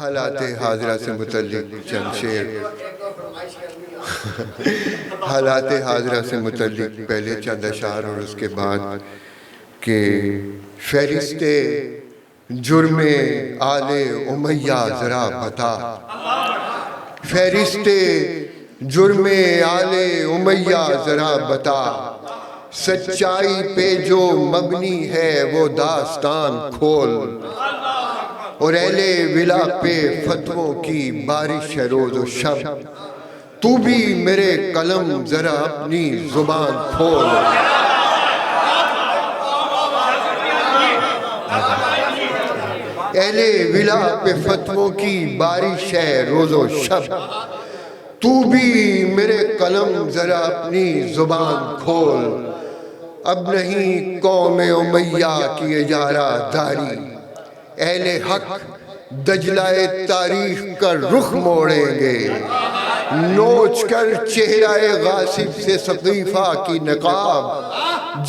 حالات حاضرہ سے متعلق چند شعر حالات حاضرہ سے متعلق پہلے چند اشعار اور اس کے بعد کہ فہرست جرم آل امیہ ذرا بتا، فہرست جرم آل امیہ ذرا بتا، سچائی پہ جو مبنی ہے وہ داستان کھول، اور اہل ولا پہ فتووں کی بارش ہے روز و شب، تو بھی میرے قلم ذرا اپنی زبان کھول۔ اہل ولا پہ فتووں کی بارش ہے روز و شب، تو بھی میرے قلم ذرا اپنی زبان کھول۔ اب نہیں قوم امیہ کی اجارہ داری، اہل حق دجلہ تاریخ کا رخ موڑیں گے، نوچ کر چہرہ غاصب سے ثقیفہ کی نقاب،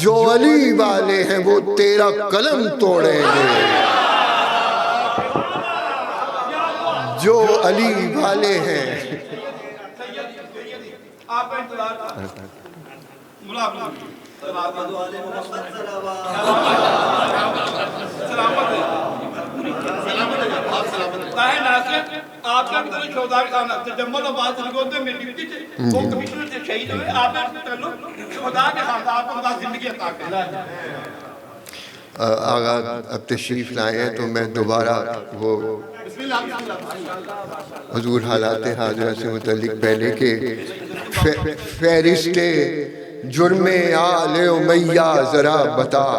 جو علی والے ہیں وہ تیرا قلم توڑیں گے، جو علی والے ہیں۔ آپ کا بھی شہداء کا تجمل آباد لگوتے میں ڈپٹی تھے، وہ کمیشنر سے شہید ہوئے، آپ نے شہداء کے خاندان کو خدا زندگی عطا کرے۔ آغا اب تشریف لائے ہیں تو میں دوبارہ وہ حضور حالات حاضرہ سے متعلق پہلے کہ فہرست جرم آل امیہ ذرا بتا،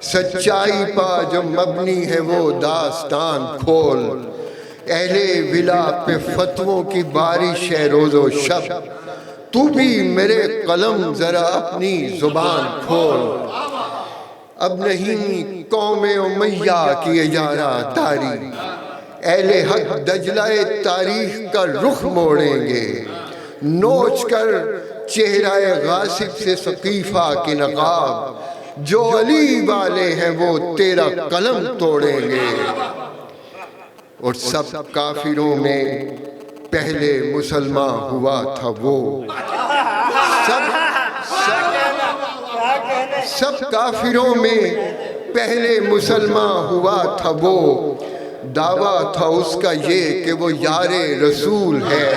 سچائی پا جو مبنی ہے وہ داستان کھول، اہل ولا پہ فتووں کی بارش ہے روز و شب، تو بھی میرے قلم ذرا اپنی زبان کھول۔ اب نہیں قوم امیہ کی اجارہ داری، اہل حق دجلہ تاریخ کا رخ موڑیں گے، نوچ کر چہرہ غاصب سے ثقیفہ کی نقاب، جو علی والے ہیں وہ تیرا قلم توڑیں گے۔ اور سب کافروں میں پہلے مسلمان ہوا تھا وہ، سب کافروں میں پہلے مسلمان ہوا تھا وہ، دعویٰ تھا اس کا یہ کہ وہ یار رسول ہے،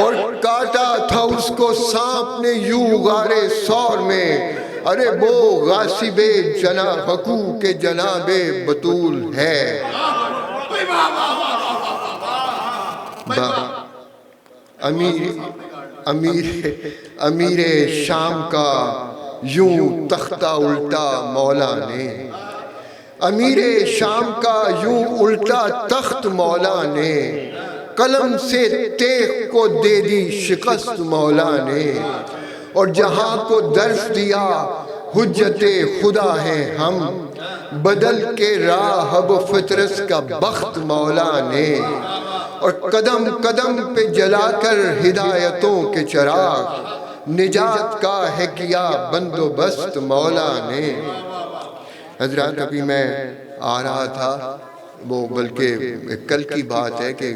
اور کاٹا تھا اس کو سانپ نے یوں غار ثور میں، ارے وہ غاصب جناب حقوق جناب بطول ہے۔ امیر شام کا یوں تختہ الٹا مولا نے، امیر شام کا یوں الٹا تخت مولا نے، قلم سے تیغ کو دے دی شکست مولا نے، اور جہاں کو درس دیا حجت خدا ہیں ہم، بدل کے راہب فطرت کا بخت مولا نے، اور قدم قدم پہ جلا کر ہدایتوں کے چراغ، نجات کا ہے کیا بندوبست مولا نے۔ حضرات ابھی میں آ رہا تھا، وہ بلکہ کل کی بات ہے کہ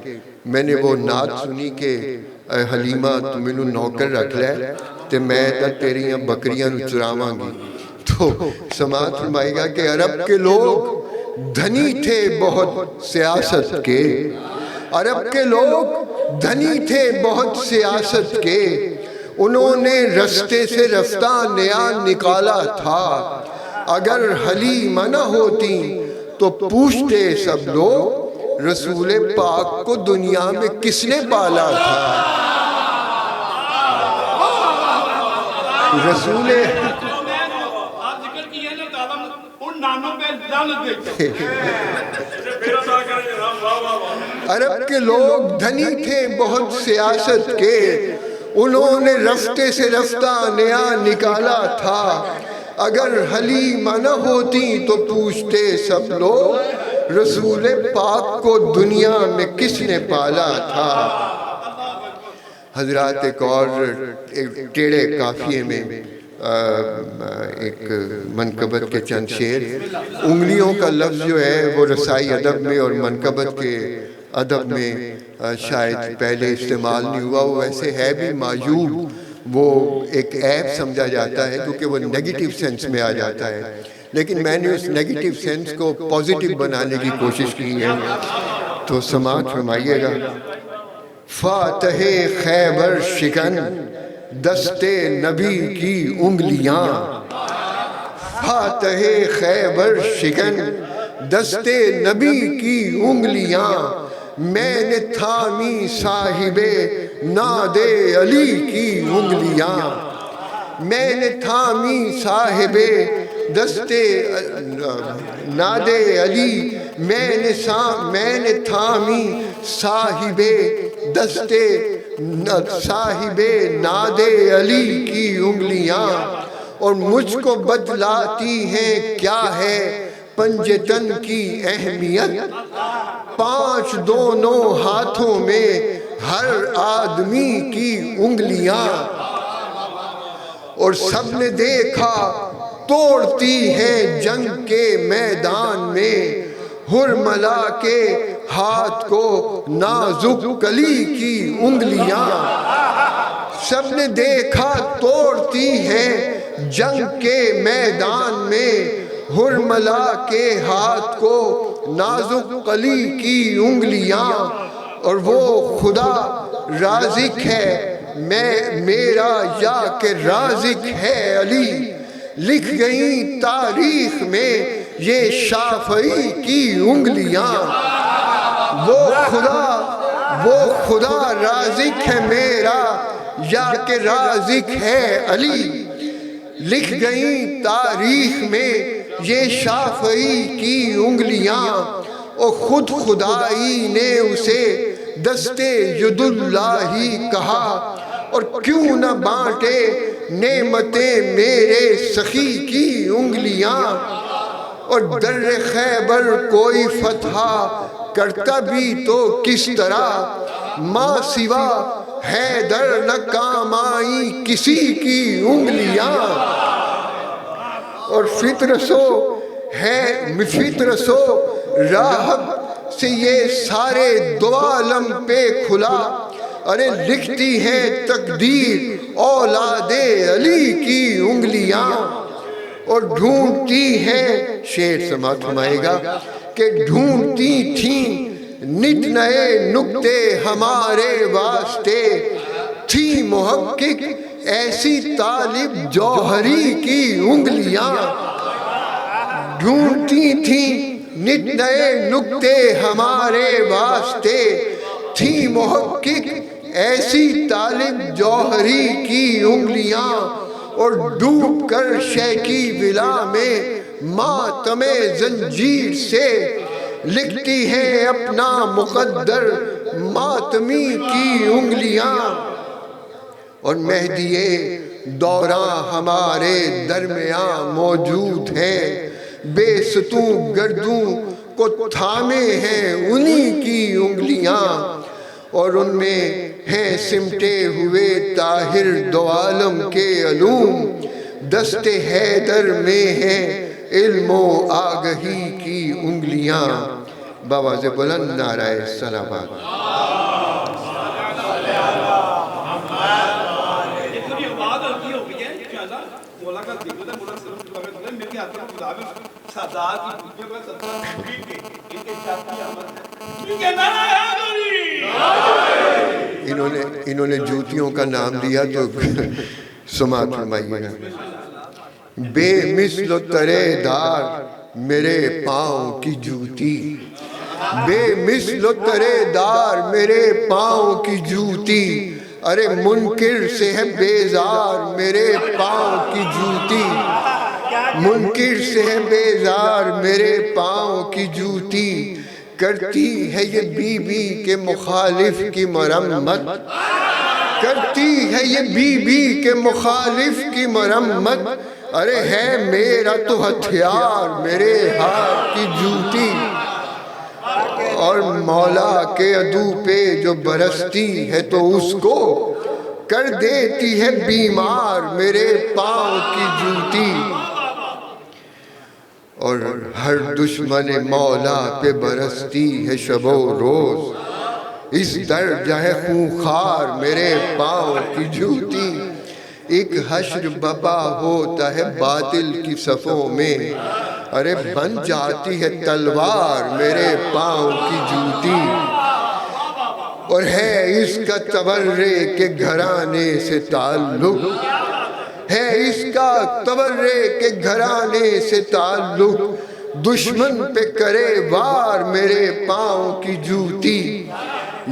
میں نے وہ نعت سنی کہ حلیمہ تو مینوں نوکر رکھ لے تے میں تیریاں بکریاں نو چراواں گی، تو سماعت فرمائے گا کہ عرب کے لوگ دھنی تھے بہت سیاست کے، عرب کے لوگ دھنی تھے بہت سیاست کے، انہوں نے رستے سے رستہ نیا نکالا تھا، اگر حلیمہ نہ ہوتی تو پوچھتے سب لوگ رسول پاک کو دنیا میں کس نے پالا تھا۔ رسول آپ ذکر کیے نا تعلم ان نانوں پہ لعنت دیکھتے عرب کے لوگ دھنی تھے بہت سیاست کے، انہوں نے رستے سے رستہ نیا نکالا تھا، اگر حلیمہ نہ ہوتی تو پوچھتے سب لوگ رسول پاک کو دنیا میں کس نے پالا تھا۔ حضرات ایک اور ٹیڑے قافیے میں ایک منقبت کے چند شعر، انگلیوں کا لفظ جو ہے وہ رسائی ادب میں اور منقبت کے ادب میں شاید پہلے استعمال نہیں ہوا، وہ ویسے ہے بھی معیوب، وہ ایک عیب سمجھا جاتا ہے کیونکہ وہ نیگیٹو سینس میں آ جاتا ہے، لیکن میں نے اس نیگیٹو سینس کو پازیٹیو بنانے کی کوشش کی ہے، تو سماعت فرمائیے گا۔ فاتح خیبر شکن دست نبی کی انگلیاں، فاتح خیبر شکن دست نبی کی انگلیاں، میں نے تھامی صاحب ناد علی کی انگلیاں، میں نے تھامی صاحب دست ناد علی، میں نے تھامی صاحب دست صاحب ناد علی کی انگلیاں، اور مجھ کو بدلاتی ہیں کیا ہے پنجتن کی اہمیت، 5 دونوں ہاتھوں میں ہر آدمی کی انگلیاں، اور سب نے دیکھا توڑتی ہیں جنگ کے میدان میں حرملا کے ہاتھ کو نازک کلی کی انگلیاں، سب نے دیکھا توڑتی ہیں جنگ کے میدان میں حرملا کے ہاتھ کو نازک کلی کی انگلیاں، اور وہ خدا رازق ہے میرا یا کہ رازق ہے علی، لکھ گئی تاریخ میں یہ شافعی کی انگلیاں، وہ خدا رازق ہے میرا یا کہ رازق ہے علی، لکھ گئی تاریخ میں یہ شافعی کی انگلیاں، اور خود خدائی نے اسے دست ید اللہ کہا، اور کیوں نہ بانٹے نعمتیں میرے سخی کی انگلیاں، اور در خیبر کوئی فتح کرتا بھی تو کس طرح، ماں سوا حیدر نہ کام آئی کسی کی انگلیاں، اور فطرسو راہب سے یہ سارے دو عالم پہ کھلا، ارے لکھتی ہیں تقدیر اولاد علی کی انگلیاں، اور ڈھونڈتی ہیں، شعر سماعت فرمائے گا، کہ ڈھونڈتی تھیں نت نئے نکتے ہمارے واسطے، تھی محقق ایسی طالب جوہری کی انگلیاں، ڈھونڈتی تھیں نت نئے نکتے ہمارے واسطے، تھی محقق ایسی طالب جوہری کی انگلیاں، اور ڈوب کر شیخی ولا میں ماتم زنجیر سے، لکھتی ہیں اپنا مقدر ماتمی کی انگلیاں، اور مہدی دوراں ہمارے درمیاں موجود ہیں، بے ستون گردوں کو تھامے ہیں انہی کی انگلیاں، اور ان میں ہیں سمٹے ہوئے طاہر دو عالم کے علوم، دست حیدر میں ہیں علم و آگہی کی انگلیاں، بآواز بلند نعرہ صلوات۔ انہوں نے جوتیوں کا نام دیا تو سماعت فرمائیے گا۔ بے مثل و ترے دار میرے پاؤں کی جوتی، بے مثل و ترے دار میرے پاؤں کی جوتی، ارے منکر سے ہے بیزار میرے پاؤں کی جوتی، منکر سے ہے بیزار میرے پاؤں کی جوتی، کرتی ہے یہ بی بی کے مخالف کی مرمت، کرتی ہے یہ بی بی کے مخالف کی مرمت، ارے ہے میرا تو ہتھیار میرے ہاتھ کی جوتی، اور مولا کے عدو پہ جو برستی ہے تو اس کو کر دیتی ہے بیمار میرے پاؤں کی جوتی، اور ہر دشمن مولا پہ برستی ہے شب و روز، اس درجہ ہے خونخوار میرے پاؤں کی جوتی، ایک حشر ببا ہوتا ہے باطل کی صفوں میں، ارے بن جاتی ہے تلوار میرے پاؤں کی جوتی، اور ہے اس کا تورے کے گھرانے سے تعلق، ہے اس کا تورے کے گھرانے سے تعلق، دشمن پہ کرے وار میرے پاؤں کی جوتی،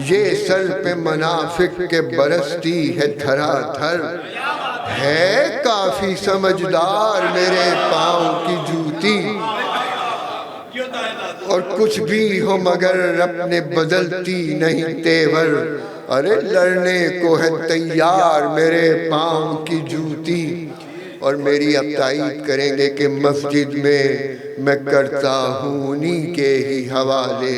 یہ سر پہ منافق کے برستی ہے دھرا دھر، ہے کافی سمجھدار میرے پاؤں کی جوتی، اور کچھ بھی ہو مگر اپنے بدلتی نہیں تیور، ارے لڑنے کو ہے تیار میرے پاؤں کی جوتی، اور میری اب تائید کریں گے کہ مسجد میں کرتا ہوں انہی کے ہی حوالے،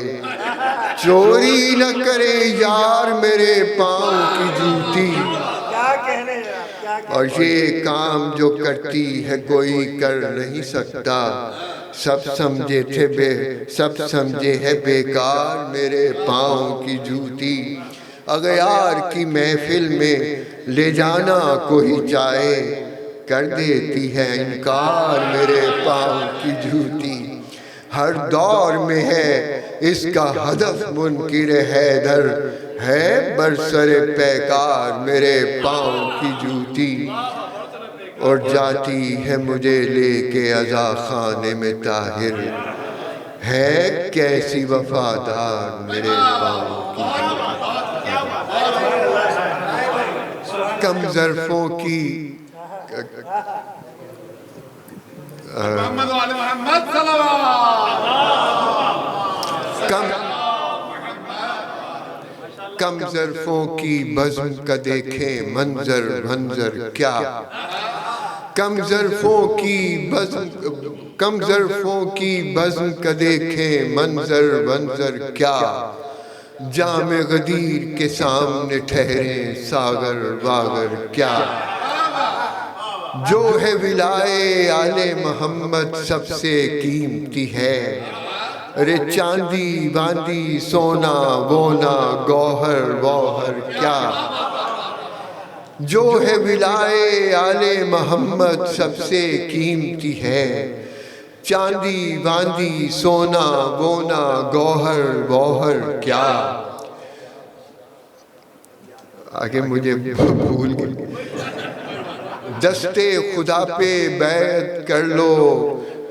چوری نہ کرے یار میرے پاؤں کی جوتی، اور یہ کام جو کرتی ہے کوئی کر نہیں سکتا، سب سمجھے ہے بیکار میرے پاؤں کی جوتی، اغیار کی محفل میں لے جانا کوئی چاہے، کر دیتی ہے انکار میرے پاؤں کی جوتی، ہر دور میں ہے اس کا ہدف منکر حیدر، ہے برسر پیکار میرے پاؤں کی جوتی، اور جاتی ہے مجھے لے کے عزا خانے میں طاہر، ہے کیسی وفادار میرے پاؤں کی جوتی، کم ظرفوں کی محمد والے محمد صلوات، کم ظرفوں کی بزم کا دیکھیں منظر کیا، کم ظرفوں کی بزم کا دیکھیں منظر کیا، جام غدیر کے سامنے ٹھہرے ساغر واگر کیا، جو ہے ولائے آل محمد سب سے قیمتی ہے، ارے چاندی باندی سونا وونا گوہر کیا، جو ہے ولائے آل محمد سب سے قیمتی ہے، چاندی باندی سونا وونا گوہر کیا، آگے مجھے بھول گئی، دستے خدا پہ بیعت کر لو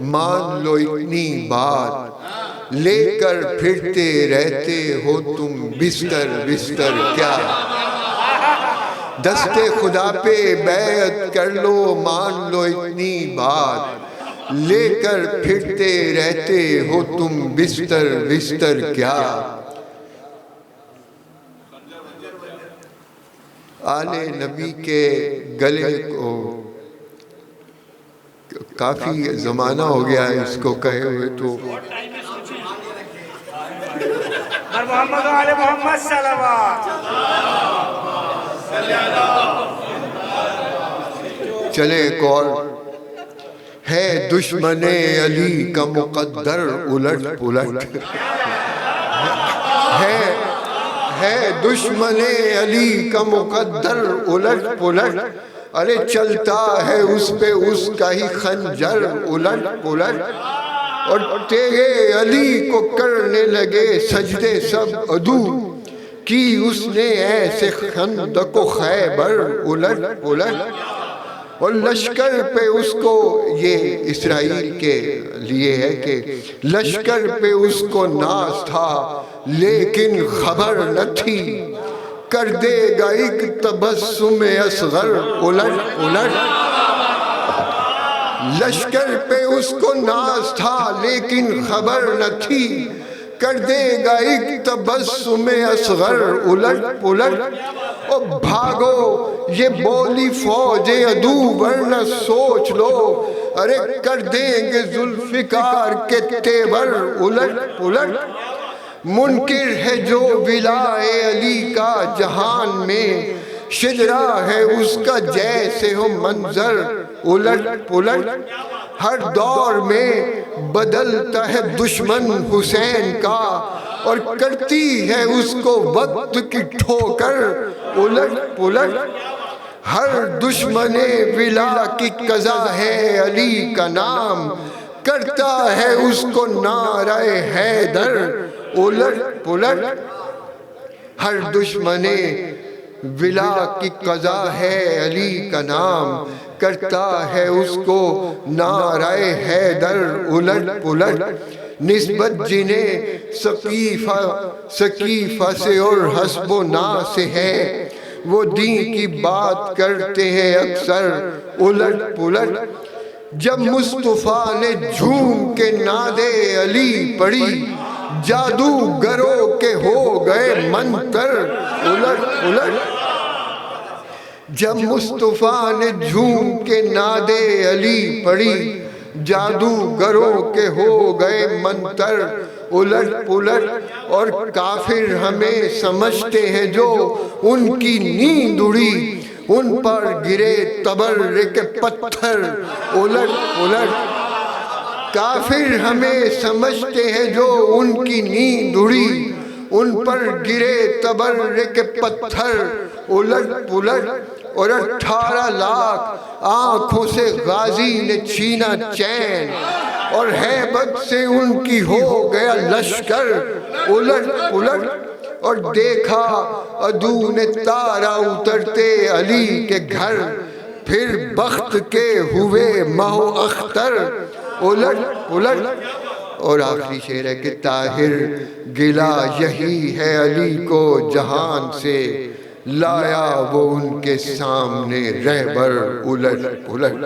مان لو اتنی بات، لے کر پھرتے رہتے ہو تم بستر کیا، دستے خدا پہ بیعت کر لو مان لو اتنی بات، لے کر پھرتے رہتے ہو تم بستر کیا، آل نبی کے گلے کو کافی زمانہ ہو گیا ہے اس کو کہے ہوئے، تو محمد والے محمد صلوات، چلے ایک اور، ہے دشمن علی کا مقدر الٹ پلٹ، ہے دشمن علی کا مقدر الٹ پلٹ، ارے چلتا ہے اس پہ اس کا ہی خنجر الٹ پلٹ، اور تیرے علی کو کرنے لگے سجدے سب عدو، کی اس نے ایسے خندق و خیبر الٹ پلٹ، اور لشکر پہ اس کو، یہ اسرائیل کے لیے ہے کہ لشکر پہ اس کو ناز تھا لیکن خبر نہ تھی، کر دے گا ایک تبسم اصغر الٹ الٹ، لشکر پہ اس کو ناز تھا لیکن خبر نہ تھی، کر دے گا ایک تبسم اصغر الٹ پلٹ، اور بھاگو یہ بولی فوج عدو ورنہ سوچ لو، ارے کر دیں گے ذوالفقار کے تیور الٹ پلٹ، منکر ہے جو ولائے علی کا جہان میں، شجرا ہے اس کا جیسے ہو منظر الٹ پلٹ، ہر دور میں بدلتا ہے دشمن حسین کا، اور کرتی ہے اس کو وقت کی ٹھوکر الٹ پلٹ ہر دشمن ولا کی قضا ہے علی کا نام کرتا ہے اس کو نعرہ حیدر الٹ پلٹ ہر دشمن ولا کی قضا ہے علی کا نام کرتا ہے اس کو نعرہ حیدر الٹ پلٹ نسبت جنہیں سقیفہ سے اور حسب و نا سے ہے وہ دین کی بات کرتے ہیں اکثر الٹ پلٹ جب مصطفیٰ نے جھوم کے ناد علی پڑھی جادوگروں کے ہو گئے منتر الٹ پلٹ جب مصطفیٰ نے جھوم کے ناد علی پڑھی جادوگروں کے ہو گئے منتر الٹ پلٹ اور کافر ہمیں سمجھتے ہیں جو ان کی نیند اڑی ان پر گرے تبرک پتھر الٹ پلٹ کافر ہمیں سمجھتے ہیں جو ان کی نیند اڑی ان پر گرے تبرک پتھر الٹ پلٹ اور 18 لاکھ آنکھوں سے غازی نے چھینا چین اور ہیبت سے ان کی ہو گیا لشکر الٹ پلٹ اور دیکھا عدو نے تارا اترتے علی کے گھر پھر بخت کے ہوئے مہو اختر الٹ پلٹ اور آخری شعر ہے کہ طاہر گلا یہی ہے علی کو جہان سے لایا وہ ان کے سامنے رہبر الٹ پلٹ